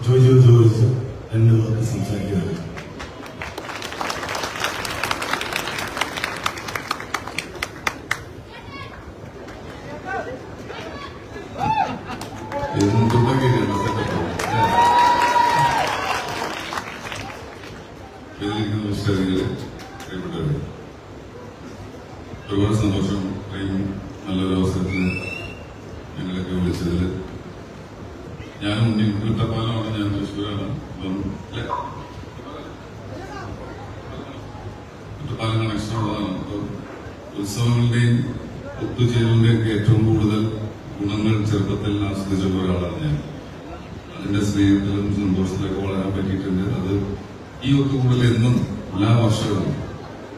George രണ്ട് വാക്ക് സംസാരിക്കുന്നത്. ഒരുപാട് സന്തോഷം. നല്ലൊരു അവസരത്തിൽ ഞങ്ങളൊക്കെ വിളിച്ചതിൽ ഞാൻ കുട്ടപ്പാലമാണ്, ഞാൻ തൃശ്ശൂരാണ്. കുട്ടപ്പാലം കണക്ഷനുള്ളതാണ്. അപ്പോൾ ഉത്സവങ്ങളുടെയും ഒത്തുചേരലിന്റെയും ഒക്കെ ഏറ്റവും കൂടുതൽ ഗുണങ്ങൾ ചെറുപ്പത്തിൽ ആസ്വദിച്ചുള്ള ഒരാളാണ് ഞാൻ. അതിന്റെ സ്നേഹത്തിലും സന്തോഷത്തിലൊക്കെ വളരാൻ പറ്റിയിട്ടുണ്ട്. അത് ഈ ഒത്തുകൂടൽ എന്നും എല്ലാ വർഷവും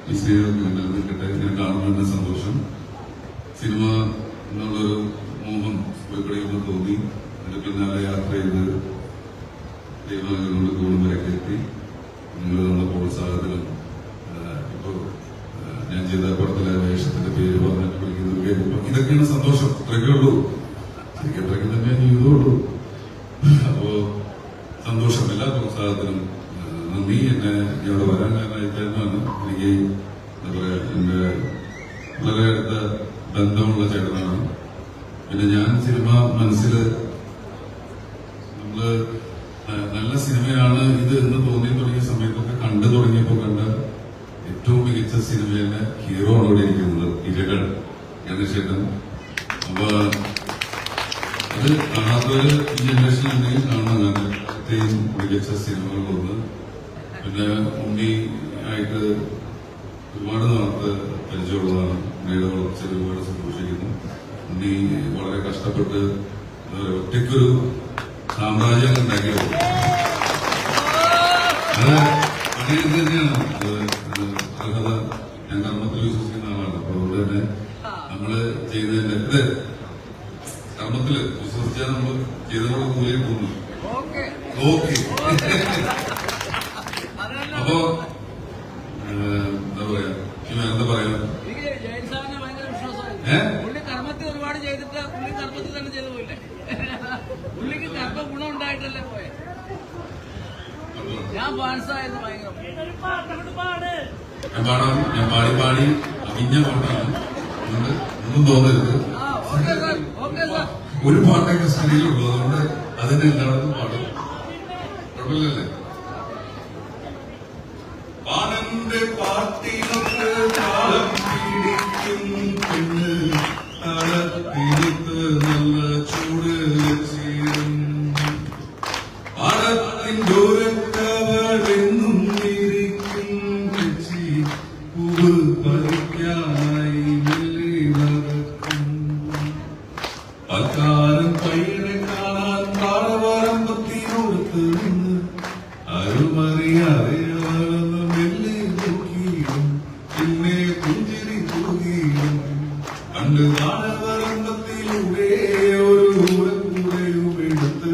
ഈ സ്നേഹം നിലനിൽക്കട്ടെ. ഞാൻ കാണുന്നതിന്റെ സന്തോഷം. സിനിമ എന്നുള്ളൊരു മോഹം പോയിക്കഴിയുമ്പോൾ തോന്നി. അതിന്റെ പിന്നാലെ യാത്ര ചെയ്ത് ദൈവങ്ങളുടെ കൂടും വരെയൊക്കെ എത്തി. നിങ്ങൾ നമ്മുടെ പ്രോത്സാഹനത്തിലും ഇപ്പോൾ ഞാൻ ചെയ്ത പടത്തിലെ വേഷത്തിന്റെ പേര് പറഞ്ഞിട്ട് വിളിക്കുന്നത് ഇതൊക്കെയാണ് സന്തോഷം. അത്രയൊക്കെ ഉള്ളൂ. അത്രയ്ക്ക് തന്നെ ചെയ്തോളൂ. അപ്പോ സന്തോഷം. എല്ലാ പ്രോത്സാഹനത്തിനും നന്ദി. എന്നെ ഇവിടെ വരാൻ കാരണമായിട്ടാണ് എനിക്ക് എന്താ പറയാ, എന്റെ വളരെ അടുത്ത ബന്ധമുള്ള ചേട്ടനാണ്. പിന്നെ ഞാൻ സിനിമ മനസ്സില് നമ്മള് നല്ല സിനിമയാണ് ഇത് എന്ന് തോന്നി തുടങ്ങിയ സമയത്തൊക്കെ കണ്ടു തുടങ്ങിയപ്പോ കണ്ട ഏറ്റവും മികച്ച സിനിമയിലെ ഹീറോ ആണ് ഇവിടെ ഇരിക്കുന്നത്, ഇരകൾ ഗണേശേട്ടൻ. അപ്പൊ അത് കാണാത്തവര് ഈ ജനറേഷനിൽ എന്തെങ്കിലും കാണാൻ ഏറ്റവും മികച്ച സിനിമകളൊന്ന്. പിന്നെ ഉണ്ണി ആയിട്ട് ഒരുപാട് നാളത്തെ പരിചയമുള്ളതാണ്. ഉണ്ണിയുടെ വളർച്ചയിൽ ഒരുപാട് സന്തോഷിക്കുന്നു. ഉണ്ണി വളരെ കഷ്ടപ്പെട്ട് ഒറ്റയ്ക്കൊരു സാമ്രാജ്യം ഉണ്ടാക്കിയത്. അത് പണിയത് തന്നെയാണ്. അർഹത ഞാൻ കർമ്മത്തിൽ വിശ്വസിക്കുന്ന ആളാണ്. അപ്പൊ അതുകൊണ്ട് തന്നെ നമ്മള് ചെയ്തതിന്റെ കർമ്മത്തില് വിശ്വസിച്ചാൽ നമ്മൾ ചെയ്തവരുടെ കൂലിയിൽ പോകുന്നു. ഓക്കെ. അപ്പോ എന്താ പറയാ, എന്താ പറയാ, കർമ്മത്തിൽ ഒരുപാട് ചെയ്തിട്ട് പുള്ളി കർമ്മത്തിൽ തന്നെ ചെയ്തു പോയില്ലേ? പുള്ളിക്ക് കർമ്മ ഗുണം ഉണ്ടായിട്ടല്ലേ പോയെ? ഞാൻ ഫാൻസായിരുന്നു ഭയങ്കര. ഞാൻ പാടി അഭിഞ്ഞ പാട്ടാണ്. ഒന്നും തോന്നരുത്. ഒരു പാട്ടൊക്കെ സ്റ്റൈലുള്ളൂ. അതുകൊണ്ട് അതിന് എല്ലാവർക്കും പാടും. കുഴപ്പമില്ലല്ലേ? പാടന്റെ പാട്ടിനൊക്കെ താളം പിടിക്കും പെണ്ണ്, താളത്തിരിത്ത് നല്ല ചൂട് ചേരും. പാടത്തിൻ്റെ ഓരക്കവളെന്നും ഇരിക്കും കച്ചി പൂവ് പറിക്കാനായി മെല്ലെ നടക്കും. പൽക്കാരൻ പയ്യനെ കാണാൻ പാടവരമ്പത്തിനോടത്ത് നിന്ന് അരുമറിയാതെ മെല്ലെ നോക്കിയും പിന്നെ പുഞ്ചിരി തൂകിയും കണ്ട് പാടവരമ്പത്തിലൂടെ ഒരു കൂടെയും എടുത്ത്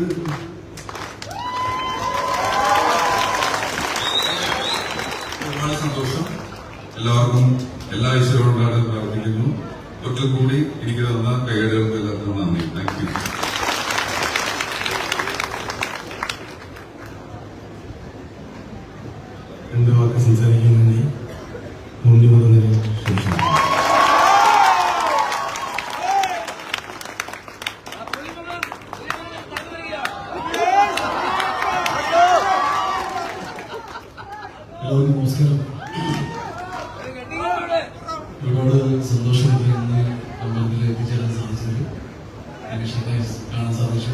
ഒരുപാട് സന്തോഷം. എല്ലാവർക്കും എല്ലാ ഈശ്വരോടും പ്രാർത്ഥിക്കുന്നു. ഒരിക്കൽ കൂടി എനിക്ക് തന്ന കൈയടികൾക്ക് എല്ലാവർക്കും നന്ദി. Thank you. രണ്ട് വാക്ക് സംസാരിക്കുന്നതിന് നന്ദി പറഞ്ഞതിന് ശേഷം എല്ലാവർക്കും നമസ്കാരം. ഒരുപാട് സന്തോഷമുണ്ട് ഇന്ന് അമ്പലത്തിൽ എത്തിച്ചേരാൻ സാധിച്ചത്. ഗണേശനെ കാണാൻ സാധിച്ചു.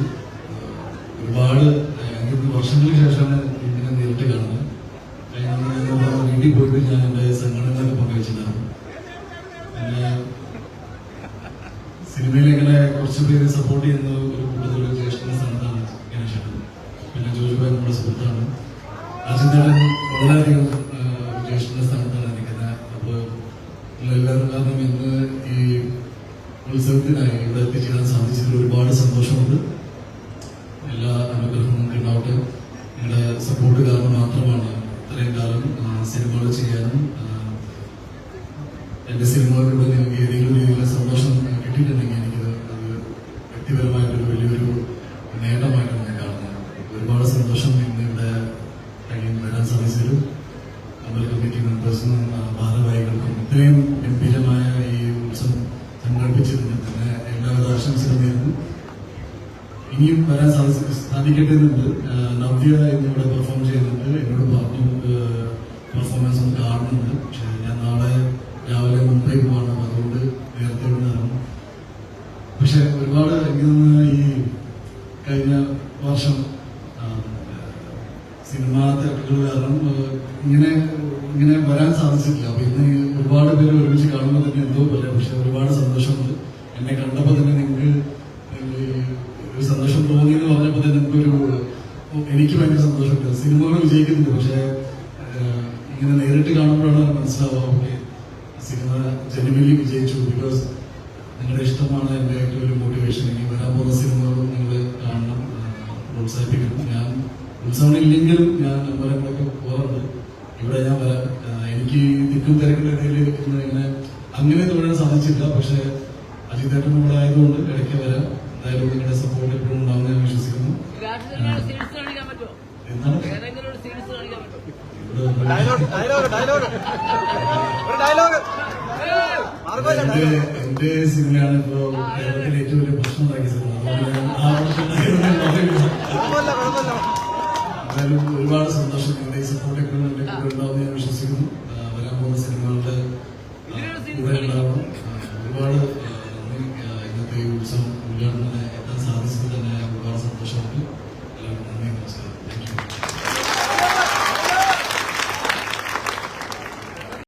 ഒരുപാട് വർഷങ്ങൾക്ക് ശേഷമാണ് ഇതിനെ നേരിട്ട് കാണുന്നത്. വീട്ടിൽ പോയിട്ട് ഞാൻ എന്റെ സംഘടനകളൊക്കെ പങ്കുവച്ചിട്ടുണ്ടായിരുന്നു. പിന്നെ സിനിമയിൽ ഇങ്ങനെ കുറച്ച് പേര് സപ്പോർട്ട് ചെയ്യുന്ന ഒരു കൂടുതൽ ജ്യേഷ്ഠന്റെ സ്ഥാനത്താണ് ഗണേശേട്ടൻ. പിന്നെ ജോജുബായി നമ്മുടെ സുഹൃത്താണ്. അജിതേട്ടൻ വളരെയധികം ജ്യേഷ്ഠന്റെ സ്ഥാനത്താണ് നിൽക്കുന്നത്. അപ്പോൾ എല്ലാവരും കാരണം ഇന്ന് ഈ ഉത്സവത്തിനായി ഇവിടെ എത്തിച്ചേരാൻ സാധിച്ചതിൽ ഒരുപാട് സന്തോഷമുണ്ട്. എല്ലാ അനുഗ്രഹവും ഉണ്ടാവട്ടെ. നിങ്ങളുടെ സപ്പോർട്ട് കാരണം മാത്രമാണ് ഇത്രയും കാലം സിനിമകൾ ചെയ്യാനും എന്റെ സിനിമകളിലൂടെ നിങ്ങൾക്ക് ഏതെങ്കിലും രീതിയിലുള്ള സന്തോഷം കിട്ടിയിട്ടുണ്ടെങ്കിൽ എനിക്കത് അത് വ്യക്തിപരമായിട്ടൊരു വലിയൊരു നേട്ടമായിട്ടാണ് ഞാൻ കാണുന്നത്. ഒരുപാട് സന്തോഷം. ഇനിയും വരാൻ സാധിക്കട്ടെ എന്നുണ്ട്. നവ്യ എന്നിവിടെ പെർഫോം ചെയ്യുന്നുണ്ട്. എന്നോട് പറഞ്ഞു പെർഫോമൻസ് ഒന്ന് കാണുന്നുണ്ട്. പക്ഷെ ഞാൻ നാളെ രാവിലെ മുംബൈ പോവാണ്. അപ്പൊ അതുകൊണ്ട് നേരത്തെ ഇവിടെ ഇറങ്ങും. പക്ഷെ ഒരുപാട് എനിക്ക് തോന്നുന്നു ഈ കഴിഞ്ഞ വർഷം സിനിമാ തിരക്കുകൾ കാരണം ഇങ്ങനെ വരാൻ സാധിച്ചിട്ടില്ല. അപ്പൊ ഇന്ന് ഒരുപാട് പേര് ഒരുമിച്ച് കാണുമ്പോൾ തന്നെ എന്തോ പോലെ. പക്ഷെ ഒരുപാട് സന്തോഷമുണ്ട്. എന്നെ കണ്ടപ്പോൾ തന്നെ നിങ്ങൾക്ക് ഒരു സന്തോഷം തോന്നി എന്ന് പറഞ്ഞപ്പോൾ തന്നെ എനിക്ക് ഭയങ്കര സന്തോഷമുണ്ട്. സിനിമകൾ വിജയിക്കുന്നുണ്ട്. പക്ഷെ ഇങ്ങനെ നേരിട്ട് കാണുമ്പോഴാണ് മനസ്സിലാവുക ഓക്കെ സിനിമ ജനുവലി വിജയിച്ചു. ബിക്കോസ് നിങ്ങളുടെ ഇഷ്ടമാണ് എൻ്റെ ഏറ്റവും ഒരു മോട്ടിവേഷൻ. ഇനി വരാൻ പോകുന്ന സിനിമകളും നിങ്ങൾ കാണണം, പ്രോത്സാഹിപ്പിക്കണം. ഞാൻ ഉത്സവം ഇല്ലെങ്കിലും ഞാൻ അമ്പലങ്ങളൊക്കെ പോകാറുണ്ട്. ഇവിടെ ഞാൻ വരാം. എനിക്ക് തിക്കും തിരക്കിന്റെ ഇടയിൽ ഇങ്ങനെ അങ്ങനെ തുടരാൻ സാധിച്ചില്ല. പക്ഷെ അജിതേട്ടൻ ഇവിടെ ആയതുകൊണ്ട് ഇടയ്ക്ക് വരാം. എന്തായാലും നിങ്ങളുടെ സപ്പോർട്ട് എപ്പോഴും ഉണ്ടാവുന്ന ഞാൻ വിശ്വസിക്കുന്നു. എന്താണ് എന്റെ സിനിമയാണ് ഇപ്പോ കേരളത്തിലെ ഏറ്റവും വലിയ പ്രശ്നം ഉണ്ടാക്കിയ സിനിമ. എന്തായാലും ഒരുപാട് സന്തോഷം. നിങ്ങളുടെ ഈ സപ്പോർട്ട് എപ്പോഴും എന്റെ കൂടെ ഉണ്ടാവുമെന്ന് ഞാൻ വിശ്വസിക്കുന്നു.